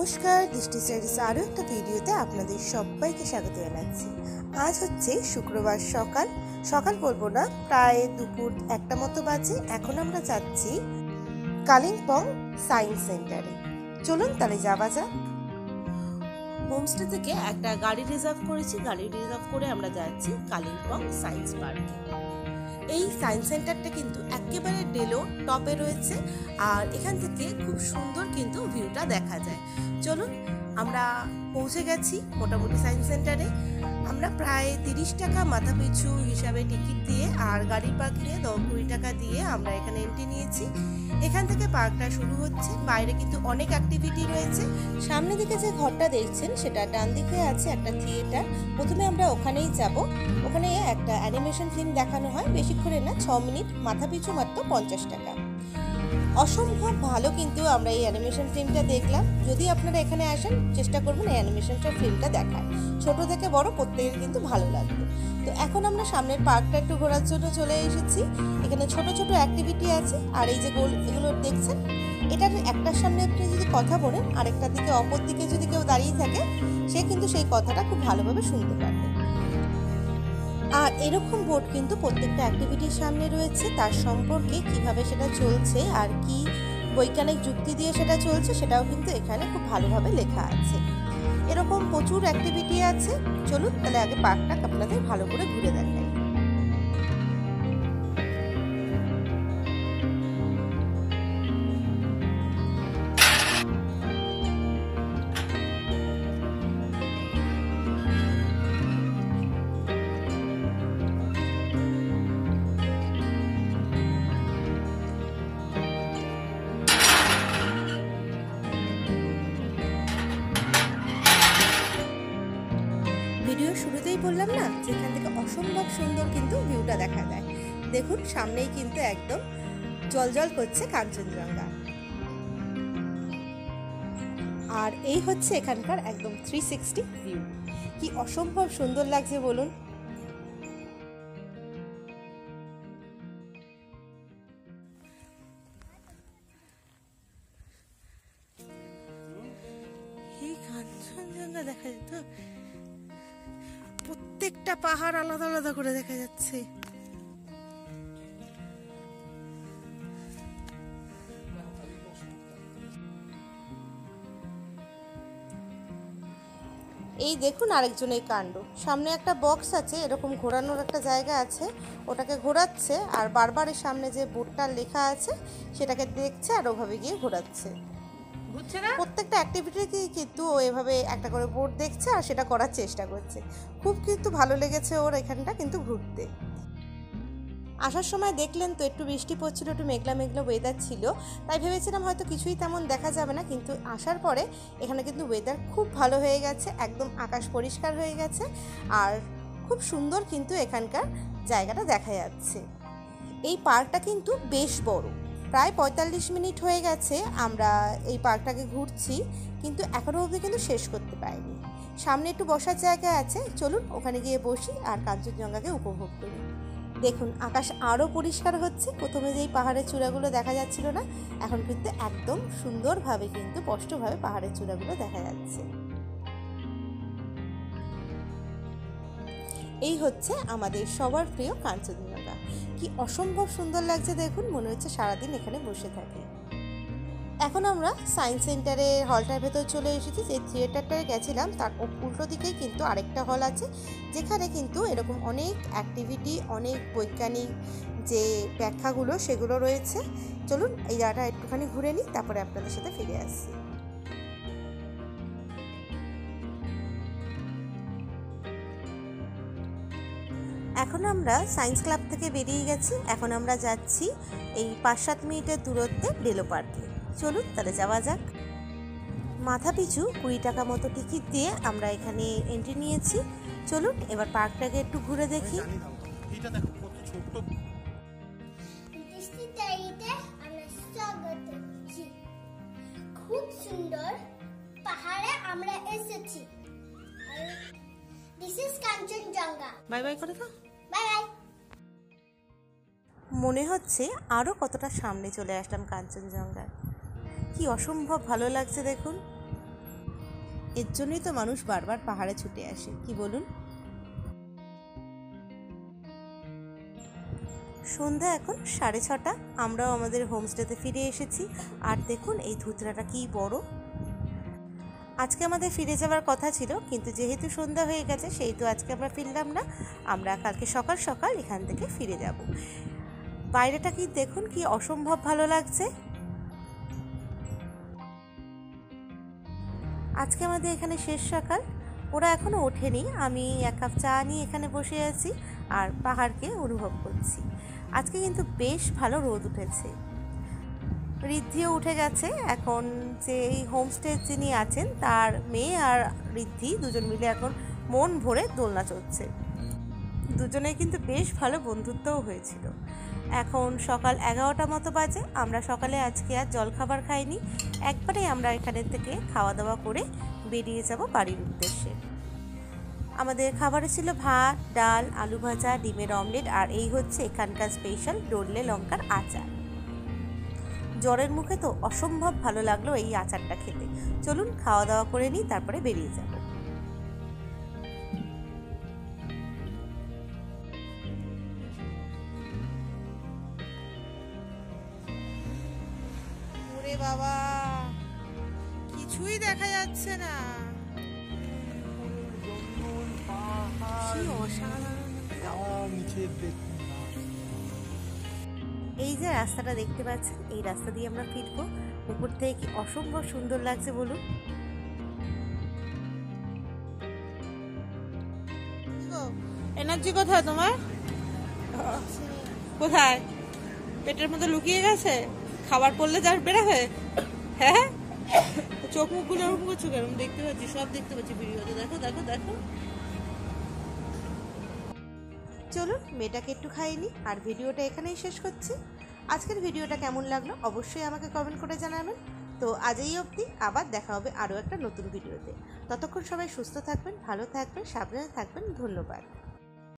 নমস্কার, দৃষ্টি স্টাডিজ আরও একটা ভিডিওতে আপনাদের সবাইকে স্বাগত জানাচ্ছি। আজ হচ্ছে শুক্রবার সকাল বলবো না, প্রায় দুপুর 1টা মতো বাজে। এখন আমরা যাচ্ছি কালিম্পং সায়েন্স সেন্টারে। চলুন তাহলে যাওয়া যাক। হোমস্টে থেকে একটা গাড়ি রিজার্ভ করেছি, গাড়ি রিজার্ভ করে আমরা যাচ্ছি কালিম্পং সায়েন্স পার্কে। এই সায়েন্স সেন্টারটা কিন্তু একেবারে ডেলো টপে রয়েছে, আর এখান থেকে খুব সুন্দর কিন্তু ভিউটা দেখা যায়। চলুন, আমরা পৌঁছে গেছি মোটামুটি সায়েন্স সেন্টারে। আমরা প্রায় 30 টাকা মাথা পিছু হিসাবে টিকিট দিয়ে আর গাড়ির পার্কিংয়ে 20 টাকা দিয়ে আমরা এখানে এন্ট্রি নিয়েছি। এখান থেকে পার্কটা শুরু হচ্ছে। বাইরে কিন্তু অনেক অ্যাক্টিভিটি রয়েছে। সামনে দিকে যে ঘরটা দেখছেন সেটা ডান দিকে আছে একটা থিয়েটার। প্রথমে আমরা ওখানেই যাব। ওখানে একটা অ্যানিমেশন ফিল্ম দেখানো হয়, বেশিক্ষণে না, 6 মিনিট, মাথা পিছু মাত্র 50 টাকা। অসম্ভব ভালো কিন্তু আমরা এই অ্যানিমেশন ফিল্মটা দেখলাম। যদি আপনারা এখানে আসেন, চেষ্টা করবেন এই অ্যানিমেশনটা ফিল্মটা দেখার। ছোট থেকে বড় প্রত্যেকের কিন্তু ভালো লাগবে। তো এখন আমরা সামনের পার্কটা একটু ঘোরার জন্য চলে এসেছি। এখানে ছোট ছোট অ্যাক্টিভিটি আছে, আর এই যে এগুলো দেখছেন, এটার একটার সামনে আপনি যদি কথা বলেন, আরেকটার দিকে অপর দিকে যদি কেউ দাঁড়িয়ে থাকে, সে কিন্তু সেই কথাটা খুব ভালোভাবে শুনতে পারবে। আর এরকম বোর্ড কিন্তু প্রত্যেকটা অ্যাক্টিভিটির সামনে রয়েছে, তার সম্পর্কে কিভাবে সেটা চলছে আর কি বৈজ্ঞানিক যুক্তি দিয়ে সেটা চলছে সেটাও কিন্তু এখানে খুব ভালোভাবে লেখা আছে। এরকম প্রচুর অ্যাক্টিভিটি আছে। চলুন তাহলে আগে পার্কটা আপনাদের ভালো করে ঘুরে দেখাই। ভিডিও শুরুতেই বললাম না, যেখান থেকে অসম্ভব সুন্দর কিন্তু ভিউটা দেখা যায়। দেখুন, সামনেই কিন্তু একদম জলজল করছে কাঞ্চনজঙ্ঘা। আর এই হচ্ছে এখানকার একদম 360 ভিউ। কি অসম্ভব সুন্দর লাগছে বলুন। এই কাঞ্চনজঙ্ঘা দেখা যেত, প্রত্যেকটা পাহাড় আলাদা আলাদা করে দেখা যাচ্ছে। এই দেখুন আরেকজনের কাণ্ড। সামনে একটা বক্স আছে, এরকম ঘোরানোর একটা জায়গা আছে, ওটাকে ঘোরাচ্ছে আর বারবার এর সামনে যে বোর্ডটা লেখা আছে সেটাকে দেখছে আর ওভাবে গিয়ে ঘোরাচ্ছে। প্রত্যেকটা অ্যাক্টিভিটিতেই কিন্তু ও এভাবে একটা করে বোর্ড দেখছে আর সেটা করার চেষ্টা করছে। খুব কিন্তু ভালো লেগেছে ওর এখানটা কিন্তু ঘুরতে। আসার সময় দেখলেন তো একটু বৃষ্টি পড়ছিল, একটু মেঘলা মেঘলা ওয়েদার ছিল, তাই ভেবেছিলাম হয়তো কিছুই তেমন দেখা যাবে না, কিন্তু আসার পরে এখানে কিন্তু ওয়েদার খুব ভালো হয়ে গেছে, একদম আকাশ পরিষ্কার হয়ে গেছে আর খুব সুন্দর কিন্তু এখানকার জায়গাটা দেখা যাচ্ছে। এই পার্কটা কিন্তু বেশ বড়, প্রায় 45 মিনিট হয়ে গেছে আমরা এই পার্কটাকে ঘুরছি, কিন্তু এখনও অবধি কিন্তু শেষ করতে পারিনি। সামনে একটু বসার জায়গা আছে, চলুন ওখানে গিয়ে বসি আর কাঞ্চনজঙ্ঘাকে উপভোগ করি। দেখুন আকাশ আরও পরিষ্কার হচ্ছে। প্রথমে যেই পাহাড়ের চূড়াগুলো দেখা যাচ্ছিল না, এখন কিন্তু একদম সুন্দরভাবে কিন্তু স্পষ্টভাবে পাহাড়ের চূড়াগুলো দেখা যাচ্ছে। এই হচ্ছে আমাদের সবার প্রিয় কাঞ্চনজঙ্ঘা। কি অসম্ভব সুন্দর লাগছে দেখুন, মনে হচ্ছে সারাদিন এখানে বসে থাকি। এখন আমরা সায়েন্স সেন্টারের হলটার ভেতর চলে এসেছি। যে থিয়েটারটায় গেছিলাম তার উল্টো দিকেই কিন্তু আরেকটা হল আছে, যেখানে কিন্তু এরকম অনেক অ্যাক্টিভিটি, অনেক বৈজ্ঞানিক যে ব্যাখ্যাগুলো সেগুলো রয়েছে। চলুন এই জায়গাটা একটুখানি ঘুরে নিই, তারপরে আপনাদের সাথে ফিরে আসছি। এখন আমরা সায়েন্স ক্লাব থেকে বেরিয়ে গেছি। এখন আমরা যাচ্ছি এই 5-7 মিনিটের দূরত্বে ডেলো পার্কে। চলুন তাহলে যাওয়া যাক। মাথা পিছু 20 টাকা মতো টিকিট দিয়ে আমরা এখানে এন্ট্রি নিয়েছি। চলুন এবার পার্কটাকে একটু ঘুরে দেখি। খুব সুন্দর পাহাড়ে আমরা এসেছি। This is Kanchenjunga. Bye bye করে দাও। Bye bye. মনে হচ্ছে আরও কতটা সামনে চলে আসলাম কাঞ্চনজঙ্ঘার। কি অসম্ভব ভালো লাগছে দেখুন। এর জন্যই তো মানুষ বারবার পাহাড়ে ছুটে আসে, কি বলুন? সন্ধ্যা এখন 6:30। আমরাও আমাদের হোমস্টেতে ফিরে এসেছি। আর দেখুন এই ধুতরাটা কি বড়। আজকে আমাদের ফিরে যাওয়ার কথা ছিল, কিন্তু যেহেতু সন্ধ্যা হয়ে গেছে সেহেতু আজকে আমরা ফিরলাম না। আমরা কালকে সকাল সকাল এখান থেকে ফিরে যাব। বাইরেটা কি দেখুন, কি অসম্ভব ভালো লাগছে। আজকে আমাদের এখানে শেষ সকাল। ওরা এখনও ওঠেনি। আমি 1 কাপ চা নিয়ে এখানে বসে আছি আর পাহাড়কে অনুভব করছি। আজকে কিন্তু বেশ ভালো রোদ উঠেছে। ঋদ্ধিও উঠে গেছে। এখন যে এই হোমস্টে যিনি আছেন তার মেয়ে আর ঋদ্ধি দুজন মিলে এখন মন ভরে দোলনা চড়ছে। দুজনে কিন্তু বেশ ভালো বন্ধুত্বও হয়েছিল। এখন সকাল 11টা মতো বাজে। আমরা সকালে আজকে আর জলখাবার খাইনি, একবারেই আমরা এখানে থেকে খাওয়া দাওয়া করে বেরিয়ে যাব বাড়ির উদ্দেশ্যে। আমাদের খাবারে ছিল ভাত, ডাল, আলু ভাজা, ডিমের অমলেট আর এই হচ্ছে এখানকার স্পেশাল ডোরলে লঙ্কার আচার। জ্বরের মুখে তো অসম্ভব ভালো লাগলো এই আচারটা খেতে। চলুন খাওয়া দাওয়া করে নিই, তারপরে বেরিয়ে যাব। ওরে বাবা, কিছুই দেখা যাচ্ছে না। কি অসাধারণ! এই যে রাস্তাটা দেখতে পাচ্ছেন, এই রাস্তা দিয়ে আমরা ফিরবো। উপর থেকে কি অসম্ভব সুন্দর লাগছে বলুন। এনার্জি কোথায় তোমার? কোথায়? পেটের মধ্যে লুকিয়ে গেছে? খাবার পড়লে যার বেরোবে? হ্যাঁ, চোখ মুখগুলো ওরকম করছো কেন? দেখতে পাচ্ছি, সব দেখতে পাচ্ছি ভিডিওতে। দেখো দেখো দেখো। চলুন মেয়েটাকে একটু খাইয়ে নিই আর ভিডিওটা এখানেই শেষ করছি। আজকের ভিডিওটা কেমন লাগলো অবশ্যই আমাকে কমেন্ট করে জানাবেন। তো আজ এই অবধি, আবার দেখা হবে আরও একটা নতুন ভিডিওতে। ততক্ষণ সবাই সুস্থ থাকবেন, ভালো থাকবেন, সাবধানে থাকবেন। ধন্যবাদ।